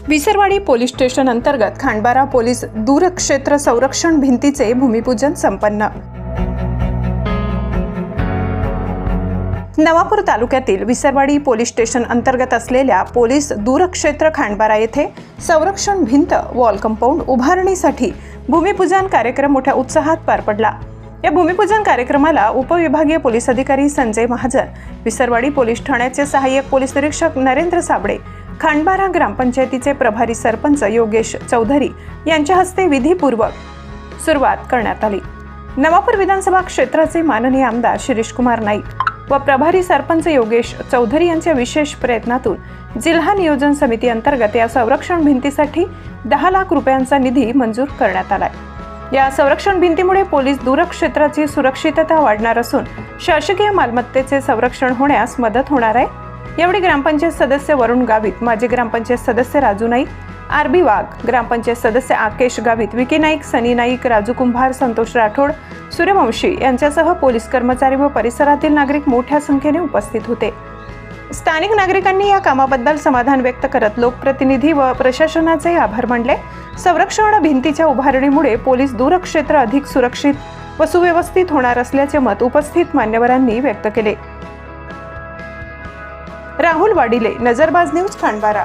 Visarwadi police station अंतर्गत Khandbara police दूरक्षेत्र संरक्षण भिंतीचे भूमिपूजन संपन्न। नवापूर तालुक्यातील विसरवाडी पोलीस स्टेशन अंतर्गत असलेल्या पोलीस दूरक्षेत्र खांडबारा येथे संरक्षण भिंत वॉल कंपाऊंड उभारणीसाठी भूमिपूजन कार्यक्रम मोठ्या उत्साहात पार पडला। या भूमिपूजन कार्यक्रमाला उपविभागीय पोलीस अधिकारी संजय महाजन, विसरवाडी पोलीस ठाण्याचे सहाय्यक पोलीस निरीक्षक नरेंद्र साबळे, खांडबारा ग्रामपंचायतीचे प्रभारी सरपंच योगेश चौधरी यांच्या हस्ते विधीपूर्वक सुरुवात करण्यात आली। नवापूर विधानसभा क्षेत्राचे माननीय आमदार शिरीष कुमार नाईक व प्रभारी सरपंच योगेश चौधरी यांच्या विशेष प्रयत्नातून जिल्हा नियोजन समिती अंतर्गत या संरक्षण भिंतीसाठी 10 लाख रुपयांचा निधी मंजूर करण्यात आलाय। या संरक्षण भिंतीमुळे पोलीस दूरक्षेत्राची सुरक्षितता वाढणार असून शासकीय मालमत्तेचे संरक्षण होण्यास मदत होणार आहे। यावेळी ग्रामपंचायत सदस्य वरुण गावित, माजी ग्रामपंचायत सदस्य राजू नाईक, आरबी वाघ, ग्रामपंचायत सदस्य आकेश गावित, विकी नाईक, सनी नाईक, राजू कुंभार, संतोष राठोड, सूर्यवंशी यांच्यासह पोलीस कर्मचारी व परिसरातील नागरिक मोठ्या संख्येने उपस्थित होते। स्थानिक नागरिकांनी या कामाबद्दल समाधान व्यक्त करत लोकप्रतिनिधी व प्रशासनाचे आभार मानले। संरक्षण भिंतीच्या उभारणीमुळे पोलीस दूरक्षेत्र अधिक सुरक्षित व सुव्यवस्थित होणार असल्याचे मत उपस्थित मान्यवरांनी व्यक्त केले। राहुल वाडिले, नजरबाज न्यूज, खांडबारा।